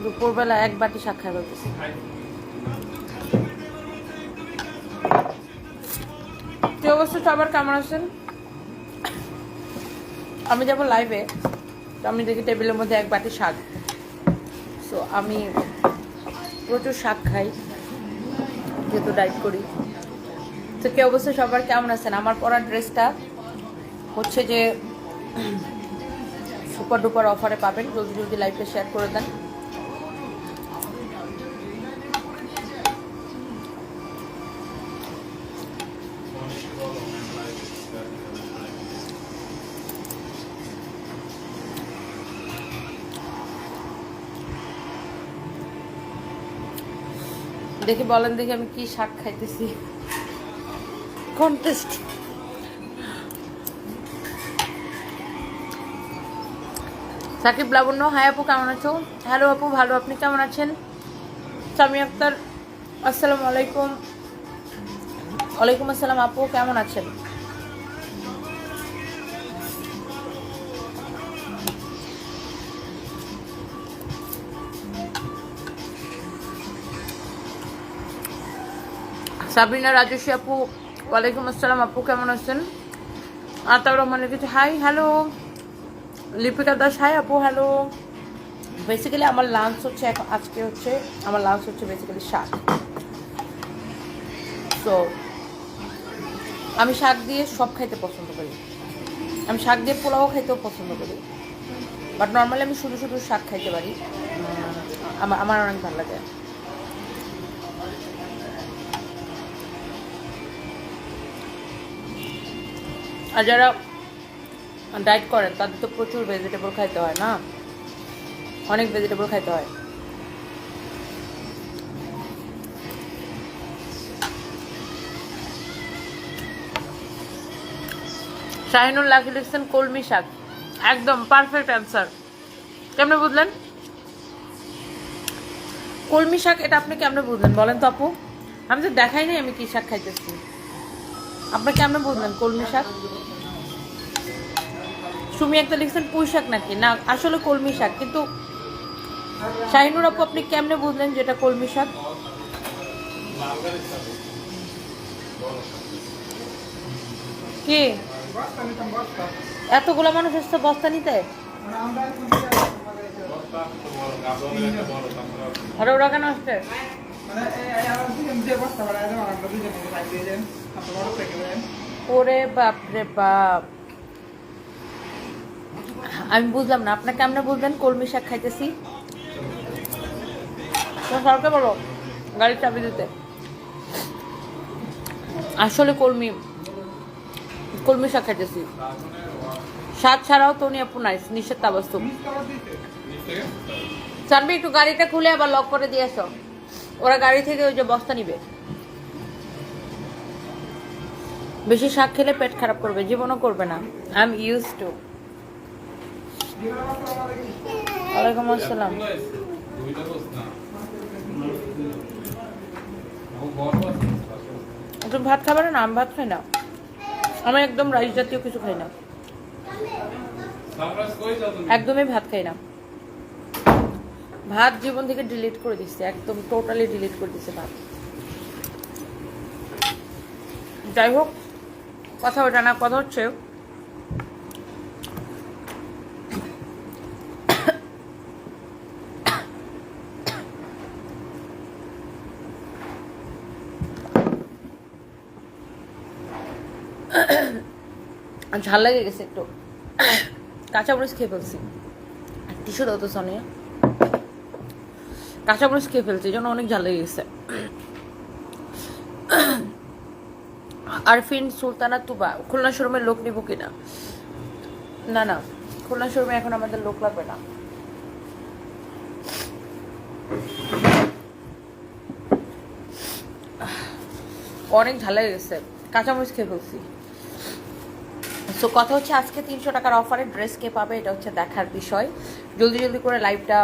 দুপুরবেলা এক বাটি শাক খাই বলতেছি। কি অবস্থা সবার, কেমন আছেন? আমি যাবো লাইভে, তো আমি দেখি টেবিলের মধ্যে এক বাটি শাক। সো আমি প্রচুর শাক খাই যেহেতু ডায়েট করি। তো কি অবস্থা সবার, কেমন আছেন? আমার পরা ড্রেসটা হচ্ছে যে সুপার ডুপার অফারে পাবেন, জলদি জলদি লাইভটা শেয়ার করে দেন। দেখি বলেন দেখি আমি কি শাক খাইতেছি। কন্টেস্ট। সাকিব লাবণ্য, হাই আপু কেমন আছো? হ্যালো আপু, ভালো, আপনি কেমন আছেন? সামি আক্তার, আসসালামু আলাইকুম। ওয়ালাইকুম আসসালাম আপু, কেমন আছেন? সাবিনা রাজস্বী আপু, ওয়ালাইকুম আসসালাম আপু, কেমন আছেন? আতাউর রহমান লিখেছে hi, hello. Lipika Das, hi আপু, হ্যালো। বেসিক্যালি আমার লাঞ্চ হচ্ছে এখন, আজকে হচ্ছে আমার লাঞ্চ হচ্ছে বেসিক্যালি শাক। তো আমি শাক দিয়ে সব খাইতে পছন্দ করি। আমি শাক দিয়ে পোলাও খাইতেও পছন্দ করি, বাট নর্মালি আমি শুধু শুধু শাক খাইতে পারি, আমার অনেক ভালো লাগে। আর যারা ডায়েট করেন তাদের তো প্রচুর ভেজিটেবল খাইতে হয় না, অনেক ভেজিটেবল খাইতে হয়। শাহিনুল লাকি লিখছেন কলমি শাক, একদম পারফেক্ট অ্যান্সার। কেমনে বুঝলেন কলমি শাক? এটা আপনি কেমনে বুঝলেন বলেন তো আপু? আমি তো দেখাই নাই আমি কি শাক খাইতেছি, আপনি কেমনে বুঝলেন কলমি শাক? সুমি একটা লিখছেন পুঁই শাক নাকি, না আসলে কলমি শাক। কিন্তু শাহিনুর আপু আপনি কেমনে বুঝলেন যেটা কলমি শাক? কি এতগুলা মানুষ এসছে বস্তা নিতে? আর ওরা কেন আসছে? ওরে বাপ রে বাপ, আমি বুঝলাম না আপনার কেমনে বুঝলেন কলমি শাক খাইতেছি? সরকার বলো গাড়ির চাবি দিতে। আসলে কলমি শাক খাইতেছি। স্বাদ ছাড়াও তো উনি আপু নাইস, নিষেধ তাবাস্তব। জানবি একটু গাড়িটা খুলে আবার লক করে দিয়ে আসো, ওরা গাড়ি থেকে ওই যে বস্তা নিবে। বেশি শাক খেলে পেট খারাপ করবে, জীবনও করবে না। I am use to. ওয়ালাইকুম আসসালাম। তুমি ভাত খাবে না? আমি ভাত খাই না, আমি একদম রাইস জাতীয় কিছু খাই না, একদমই ভাত খাই না। ভাত জীবন থেকে ডিলিট করে দিচ্ছে, একদম টোটালি ডিলিট করে দিচ্ছে ভাত। যাই হোক, কথা ওটা না, কথা হচ্ছে ঝাল লেগে গেছে একটু, কাঁচামরিচ খেয়ে ফেলছি। টিস্যু দাও তো সোনিয়া। কাঁচামরিচ খেয়ে ফেলছি, এই জন্য অনেক ঝাল লেগে গেছে। আরফিন সুলতানা তুবা, খুলনা শোরুমের লোক নিব কিনা? না না, খুলনা শোরুমে এখন আমাদের লোক লাগবে না। অনেক ঝাল লেগে গেছে, কাঁচামরিচ খেয়ে ফেলছি। সো কথা হচ্ছে আজকে 300 টাকার অফারে ড্রেস কে পাবে এটা হচ্ছে দেখার বিষয়। জলদি জলদি করে লাইভটা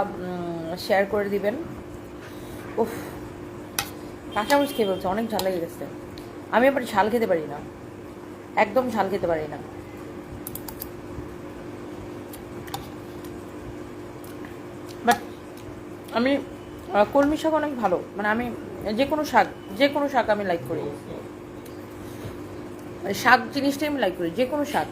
শেয়ার করে দিবেন। উফ, কাঁচামরিচ খেয়ে বলছে, অনেক ঝাল লেগে গেছে। আমি আবার ঝাল খেতে পারি না, একদম ঝাল খেতে পারি না। বাট আমি কলমি শাক অনেক ভালো, মানে আমি যে কোনো শাক আমি লাইক করি, শাক জিনিসটাই আমি লাইক করি, যে কোনো শাক।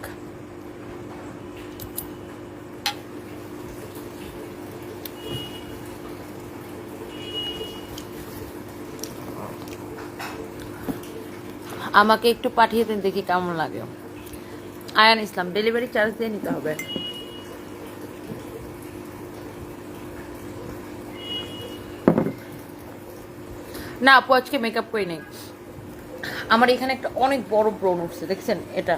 আমাকে একটু পাঠিয়ে দিন দেখি কেমন লাগে। আয়ান ইসলাম, ডেলিভারি চার্জ দিয়ে নিতে হবে। না আপু আজকে মেকআপ করি নেই, আমার এখানে একটা অনেক বড় ব্রণ উঠছে, দেখছেন এটা।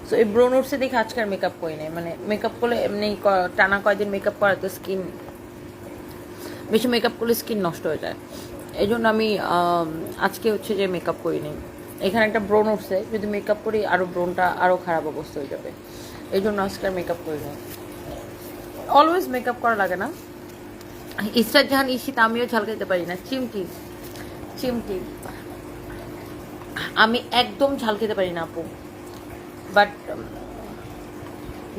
সো এই ব্রণ উঠছে দেখে আজকে আর মেকআপ করি নেই, মানে মেকআপ করলে এমনি টানা কয়েকদিন মেকআপ করা তো স্কিন, বেশি মেকআপ করলে স্কিন নষ্ট হয়ে যায়। এই জন্য আমি আজকে হচ্ছে যে মেকআপ করি নেই। এখানে একটা ব্রণ উঠছে, যদি মেকআপ করি আরও ব্রণটা আরও খারাপ অবস্থা হয়ে যাবে, এই জন্য আজকে আর মেকআপ করি নেই। অলওয়েজ মেকআপ করা লাগে না। ইসরাত জাহান ঈশিতা, আমিও ঝাল খাইতে পারি না। চিমটি আমি একদম ঝাল খেতে পারি না আপু, বাট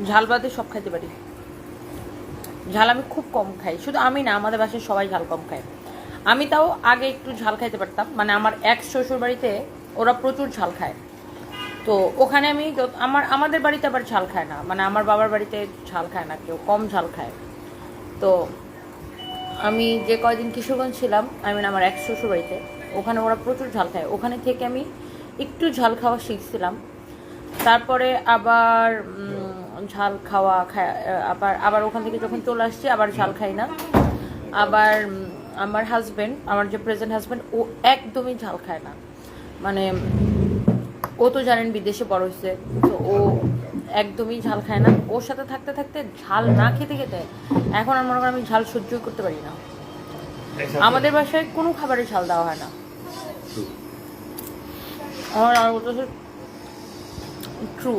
ঝাল বাদে সব খাইতে পারি। ঝাল আমি খুব কম খাই, শুধু আমি না, আমাদের বাসায় সবাই ঝাল কম খায়। আমি তাও আগে একটু ঝাল খাইতে পারতাম, মানে আমার এক্স শ্বশুর বাড়িতে ওরা প্রচুর ঝাল খায়, তো ওখানে আমি আমাদের বাড়িতে আবার ঝাল খায় না, মানে আমার বাবার বাড়িতে ঝাল খায় না কেউ, কম ঝাল খায়। তো আমি যে কয়দিন কিশোরগঞ্জ ছিলাম, আমার এক্স শ্বশুর বাড়িতে, ওখানে ওরা প্রচুর ঝাল খায়, ওখানে থেকে আমি একটু ঝাল খাওয়া শিখছিলাম। তারপরে আবার ঝাল খাওয়া আবার ওখান থেকে যখন চলে আসছি আবার ঝাল খাই না। আবার আমার হাজব্যান্ড, আমার যে প্রেজেন্ট হাজব্যান্ড, ও একদমই ঝাল খায় না, মানে ও তো জানেন বিদেশে বড় হয়েছে, তো ও একদমই ঝাল খায় না। ওর সাথে থাকতে থাকতে ঝাল না খেতে খেতে এখন আর মনে করেন আমি ঝাল সহ্যই করতে পারি না। আমাদের বাসায় কোনো খাবারে ঝাল দেওয়া হয় না। আমার আর বলতেছে ট্রু।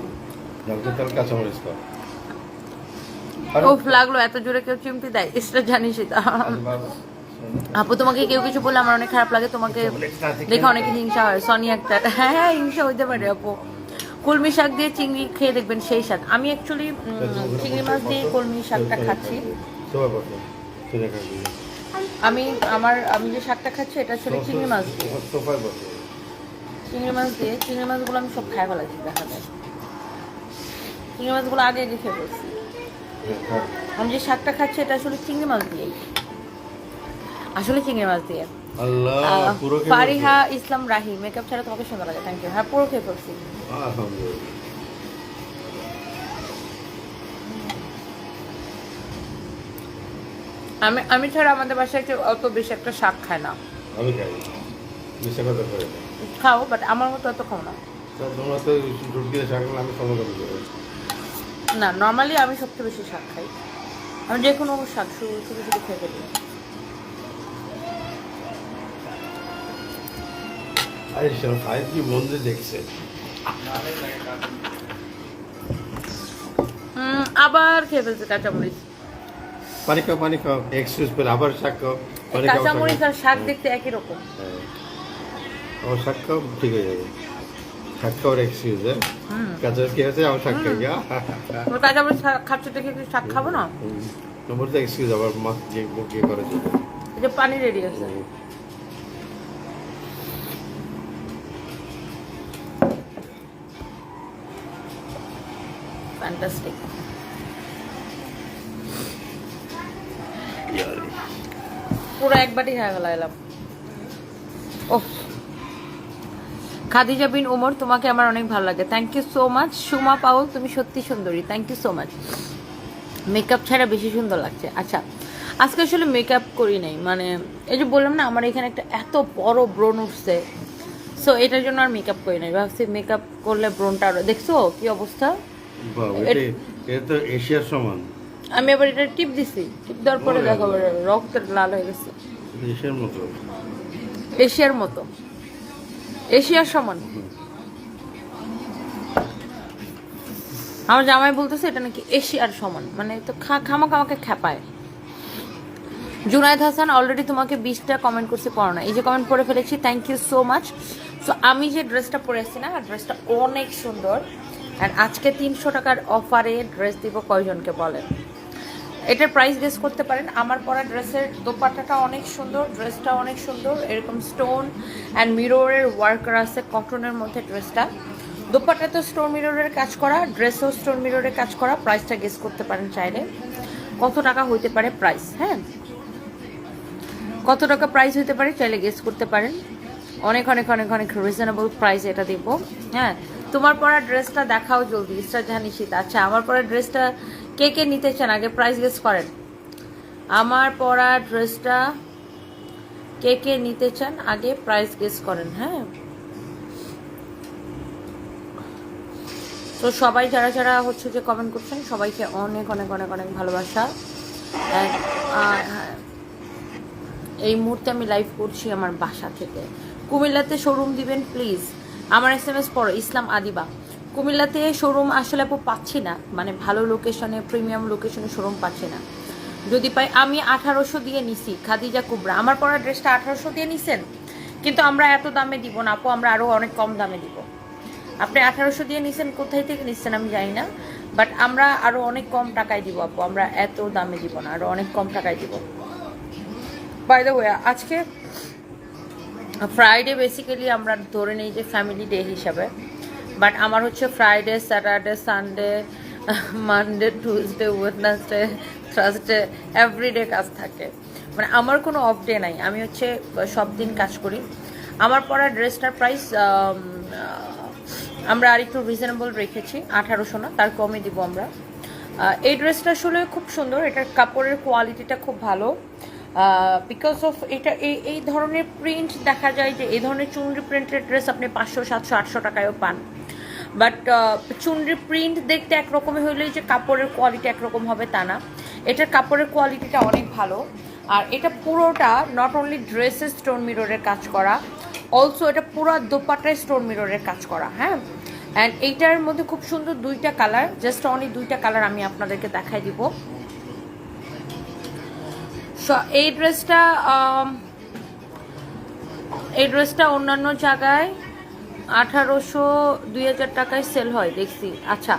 ওফ লাগলো, এত জোরে কেউ চিমটি দেয়, এটা জানিস এটা। আপু তোমাকে কেউ কিছু বললে আমার অনেক খারাপ লাগে, তোমাকে দেখে অনেকে হিংসা হয়। সনি আক্তার, হ্যাঁ হিংসা হইতে পারে আপু। কলমি শাক দিয়ে চিংড়ি খেয়ে দেখবেন সেই স্বাদ। আমি অ্যাকচুয়ালি চিংড়ি মাছ দিয়ে কলমি শাকটা খাচ্ছি। আমি যে শাকটা খাচ্ছি এটা আসলে চিংড়ি মাছ দিয়ে, চিংড়ি মাছগুলো আমি সব খাই ফেলাচ্ছি, দেখা যায় চিংড়ি মাছগুলো আগে খেয়ে ফেলছি। আমি যে শাকটা খাচ্ছি এটা আসলে চিংড়ি মাছ দিয়ে, ফারিহা ইসলাম রাহি, মেকআপ ছাড়া তোমাকে সুন্দর লাগে, থ্যাংক ইউ। হ্যাঁ পুরো খেয়ে ফেলছি। আমি ছাড়া আমাদের বাসায় কেউ অত বেশি একটা শাক খায় না। আমি খাই, খাও, বাট আমার মতো অত খাও না। না নর্মালি আমি সবচেয়ে বেশি শাক খাই, আমি যে কোনো শাক শুধু শুধু খেয়ে ফেলি। আবার খেয়ে ফেলছে কাঁচামরিচ। পানি খাও, এক্সকিউজ পেলে আবার শাক খাও। কাঁচামরিচ আর শাক দেখতে একই রকম। আমার শাক খাও, ঠিক হয়ে যাবে। শাক খাওয়ার এক্সকিউজ, কাঁচামরিচ কি আছে, আমার শাক খাই। কাঁচামরিচ খাচ্ছো দেখে কি শাক খাবো না? নম্বর তো এক্সকিউজ, আবার মাছ যে মুখে করে এই যে পানি রেডি আছে। ফ্যান্টাস্টিক। পুরো এক বাটি খেয়ে ফেলাইলাম। ওহ, খাদিজা বিন ওমর, তোমাকে আমার অনেক ভালো লাগে, thank you so much. Suma Paul, তুমি সত্যি সুন্দরী, thank you so much. Makeup ছাড়া বেশি সুন্দর লাগছে। আচ্ছা আজকে আসলে মেকআপ করি নাই, মানে এই যে বললাম না আমার এখানে একটা এত বড় ব্রণ উঠছে, সো এটার জন্য আর মেকআপ করি নাই। ভাবছি মেকআপ করলে ব্রণটা আরো, দেখছো কি অবস্থা। এটা তো এশিয়ার সমান। আমি আবার এটা টিপ দিছি, টিপ দেওয়ার পরে দেখো রক্ত লাল হয়ে গেছে। এশিয়ার মতো, এশিয়ার সমান। আমার জামাই বলতেছে এটা নাকি এশিয়ার সমান, মানে তো খামাক আমাকে খেপায়। জুনায়েদ হাসান, অলরেডি তোমাকে 20টা কমেন্ট করছি, পড়ো না। এই যে কমেন্ট পড়ে ফেলেছি, thank you so much. So আমি যে ড্রেসটা পরে আসছি না, ড্রেসটা অনেক সুন্দর। অ্যান্ড আজকে 300 টাকার অফারে ড্রেস দিব, কয়জনকে বলেন? এটার প্রাইস গেস করতে পারেন। আমার পরা ড্রেসের দোপাট্টাটা অনেক সুন্দর, ড্রেসটা অনেক সুন্দর, এরকম স্টোন অ্যান্ড মিররের ওয়ার্ক করা আছে কটনের মধ্যে ড্রেসটা। দোপাট্টা তো স্টোন মিররের কাজ করা, ড্রেসও স্টোন মিররের কাজ করা। প্রাইসটা গেস করতে পারেন চাইলে কত টাকা হইতে পারে প্রাইস। হ্যাঁ, কত টাকা প্রাইস হইতে পারে চাইলে গেস করতে পারেন। অনেক অনেক অনেক অনেক রিজনেবল প্রাইস এটা দিব। হ্যাঁ, তোমার পরা ড্রেসটা দেখাও জলদি, ইসরা জাহানি শীত। আচ্ছা, আমার পরা ড্রেসটা কে কে নিতে চান আগে প্রাইস গেস করেন। আমার পরা ড্রেসটা কে কে নিতে চান আগে প্রাইস গেস করেন। হ্যাঁ, তো সবাই যারা যারা হচ্ছে যে কমেন্ট করছেন সবাইকে অনেক অনেক অনেক অনেক ভালোবাসা। এই মুহূর্তে আমি লাইভ করছি আমার বাসা থেকে। কুমিল্লাতে শোরুম দিবেন প্লিজ। আমার SMS পড়ো, ইসলাম আদিবা। কুমিল্লাতে শোরুম আসলে আপু পাচ্ছি না, মানে ভালো লোকেশনে, প্রিমিয়াম লোকেশনে শোরুম পাচ্ছি না। যদি পাই, আমি 1800 দিয়ে নিছি খাদিজা কুবরা। আমার পরা ড্রেসটা 1800 দিয়ে নিছেন, কিন্তু আমরা এত দামে দিব না আপু, আমরা আরও অনেক কম দামে দিব। আপনি 1800 দিয়ে নিছেন, কোথায় থেকে নিচ্ছেন আমি জানি না, বাট আমরা আরও অনেক কম টাকায় দিব আপু, আমরা এত দামে দিব না, আরও অনেক কম টাকায় দিব। বাই দ্য ওয়ে, আজকে ফ্রাইডে বেসিক্যালি আমরা ধরে নিই যে ফ্যামিলি ডে হিসাবে, বাট আমার হচ্ছে Friday, Saturday, Sunday, Monday, Tuesday, Wednesday, Thursday everyday কাজ থাকে, মানে আমার কোনো অফ ডে নাই, আমি হচ্ছে সব দিন কাজ করি। আমার পরা ড্রেসটার প্রাইস আমরা আর একটু রিজনেবল রেখেছি, 1800 না, তার কমে দিব আমরা। এই ড্রেসটা আসলে খুব সুন্দর, এটার কাপড়ের কোয়ালিটিটা খুব ভালো, বিকজ অফ এটা এই ধরনের প্রিন্ট দেখা যায় যে এই ধরনের চুনরি প্রিন্টের ড্রেস আপনি 500, 700, 800 টাকায়ও পান, বাট চুনরি প্রিন্ট দেখতে একরকমই হইলেই যে কাপড়ের কোয়ালিটি একরকম হবে তা না, এটার কাপড়ের কোয়ালিটিটা অনেক ভালো। আর এটা পুরোটা নট অনলি ড্রেসের স্টোন মিররের কাজ করা, অলসো এটা পুরো দোপাট্টায় স্টোন মিররের কাজ করা। হ্যাঁ, অ্যান্ড এইটার মধ্যে খুব সুন্দর দুইটা কালার, জাস্ট অনলি দুইটা কালার আমি আপনাদেরকে দেখাই দিব। এই ড্রেসটা অন্যান্য জায়গায় 1800, 2000 টাকায় সেল হয় দেখছি। আচ্ছা,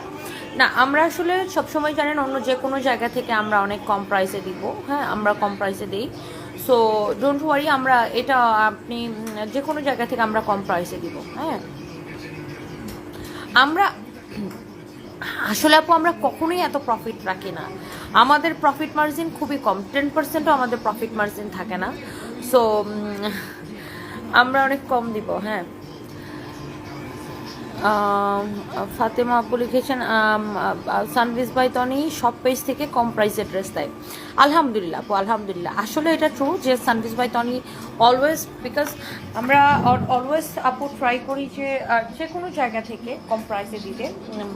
না আমরা আসলে সবসময় জানেন অন্য যে কোনো জায়গা থেকে আমরা অনেক কম প্রাইসে দিব। হ্যাঁ, আমরা কম প্রাইসে দিই, সো ডোন্ট ওয়ারি, আমরা এটা আপনি যে কোনো জায়গা থেকে আমরা কম প্রাইসে দিব। হ্যাঁ, আমরা আসলে আপু আমরা কখনোই এত প্রফিট রাখি না, আমাদের প্রফিট মার্জিন খুবই কম, 10%ও আমাদের প্রফিট মার্জিন থাকে না, সো আমরা অনেক কম দিব। হ্যাঁ, ফাতেমা আপু লিখেছেন সানভিজ বাই তনি সব পেজ থেকে কম প্রাইসে ড্রেস দেয়। আলহামদুলিল্লাহ আপু, আলহামদুলিল্লাহ, আসলে এটা ট্রু যে সানভিজ বাই তনি অলওয়েজ, বিকজ আমরা অলওয়েজ আপু ট্রাই করি যে কোনো জায়গা থেকে কম প্রাইসে দিতে,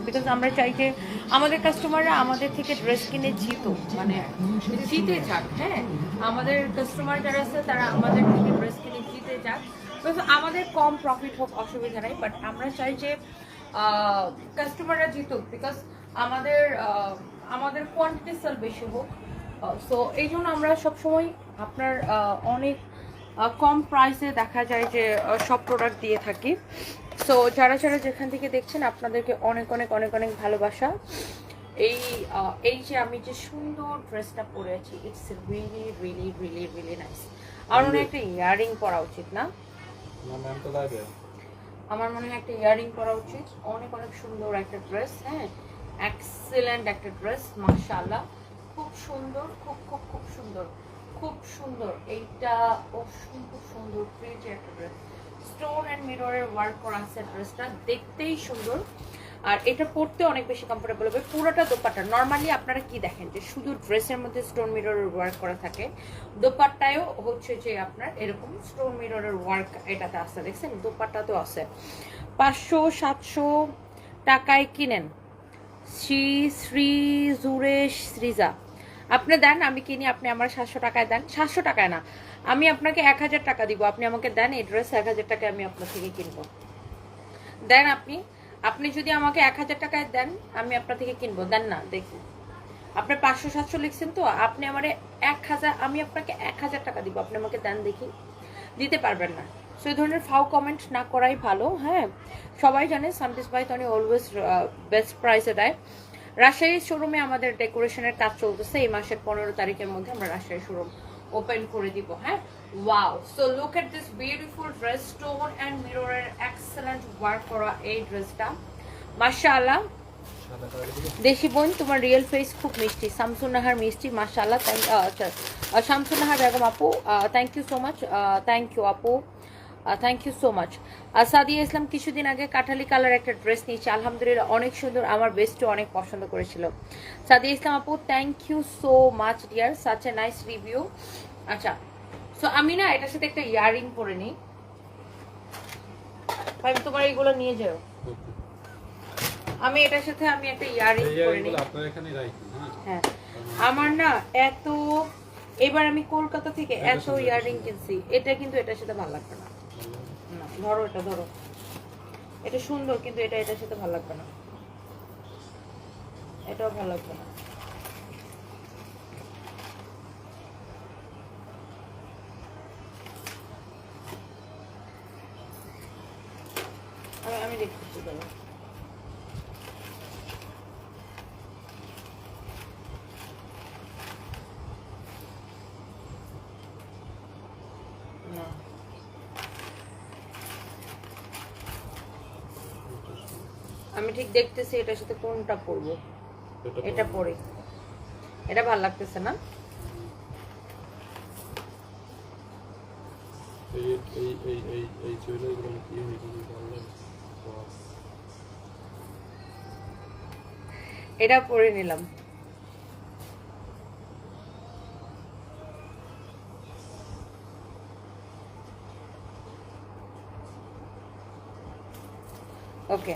বিকজ আমরা চাই যে আমাদের কাস্টমাররা আমাদের থেকে ড্রেস কিনে মানে জিতে যাক। হ্যাঁ, আমাদের কাস্টমার যারা আছে তারা আমাদের থেকে ড্রেস কিনে জিতে যাক, আমাদের কম প্রফিট হোক অসুবিধা নাই, বাট আমরা চাই যে কাস্টমাররা জিতুক, বিকজ আমাদের কোয়ান্টিটি সেল বেশি হোক। সো এই জন্য আমরা সবসময় আপনার অনেক কম প্রাইসে দেখা যায় যে সব প্রোডাক্ট দিয়ে থাকি। সো যারা যারা যেখান থেকে দেখছেন আপনাদেরকে অনেক অনেক অনেক অনেক ভালোবাসা। এই যে আমি যে সুন্দর ড্রেসটা পরেছি, it's really really really really nice. আমার মনে হয় একটা ইয়াররিং পরা উচিত না? আমার মনে হয় একটা ইয়াররিং পরা উচিত। অনেক অনেক সুন্দর একটা ড্রেস। হ্যাঁ, এক্সেলেন্ট একটা ড্রেস, মাশাআল্লাহ, খুব সুন্দর, খুব খুব খুব সুন্দর, খুব সুন্দর। এইটা অসম্ভব সুন্দর প্রিন্ট একটা ড্রেস, স্টোন অ্যান্ড মিররের ওয়ার্ক করা আছে ড্রেসটা, দেখতেই সুন্দর, আর এটা পরতে অনেক বেশি কমফোর্টেবল হবে। পুরোটা দোপাট্টা, নর্মালি আপনারা কি দেখেন যে শুধু ড্রেসের মধ্যে স্টোন মিররের ওয়ার্ক করা থাকে, দোপাট্টায়ও হচ্ছে যে আপনার এরকম স্টোন মিররের ওয়ার্ক এটাতে আসছে, দেখছেন দোপাট্টাতেও আছে। 500-700 টাকায় কিনেন শ্রী জুরেশ শ্রীজা, আপনি দেন, আমি কিনি, আপনি আমার 700 টাকায় দেন। 700 টাকায় না, আমি আপনাকে 1000 টাকা দিব, আপনি আমাকে দেন এই ড্রেস 1000 টাকায় আমি আপনার থেকে কিনবো। দেন আপনি যদি আমাকে 1000 টাকায় দেন আমি আপনার থেকে কিনবো, দেন না দেখি। আপনি 500-700 লিখছেন তো, আপনি আমার 1000, আমি আপনাকে 1000 টাকা দিব, আপনি আমাকে দেন দেখি। দিতে পারবেন না, সো এই ধরনের ফাও কমেন্ট না করাই ভালো। হ্যাঁ, সবাই জানে সানভিজ বাই তনি অলওয়েজ বেস্ট প্রাইসে দেয়। রাজশাহীর শোরুমে আমাদের ডেকোরেশনের কাজ চলতেছে, এই মাসের 15 তারিখের মধ্যে আমরা রাজশাহী শোরুম ওপেন করে দিব। হ্যাঁ, wow, so look at this beautiful dress, stone and মিররের এক্সেলেন্ট ওয়ার্ক করা এই ড্রেসটা, মাশাআল্লাহ। দেশি বোন, তোমার রিয়েল ফেস খুব মিষ্টি। শামসুন নাহার মিষ্টি, মাশাআল্লাহ। শামসুন নাহার বেগম আপু, thank you so much, thank you আপু, thank you so much. Sadia Islam কিছুদিন আগে কাঠালি কালার একটা ড্রেস নিয়েছে, আলহামদুলিল্লাহ অনেক সুন্দর, আমার বেস্টও অনেক পছন্দ করেছিল। সাদিয়া ইসলাম আপু, thank you so much dear, such a nice review. আচ্ছা, সো আমি না এটার সাথে একটা ইয়ারিং পরে নিই, আমি তোমার এইগুলো নিয়ে যাও। আমি এটার সাথে আমি একটা ইয়ারিং পরে নিই আপনার এখানে রাখি। হ্যাঁ, আমার না এত, এবার আমি কলকাতা থেকে এত ইয়ারিং কিনছি, এটা কিন্তু এটার সাথে ভালো লাগবে না। না, ধরো এটা, ধরো এটা সুন্দর, কিন্তু এটা এটার সাথে ভালো লাগবে না, এটাও ভালো লাগবে না। আমি দেখতেছি, ধরো না, আমি ঠিক দেখতেছি এটার সাথে কোনটা পরবো, এটা পরে, এটা ভালো লাগতেছে না। এই জুয়েলারিগুলো কি ভালো লাগে। এটা পরে নিলাম। ওকে,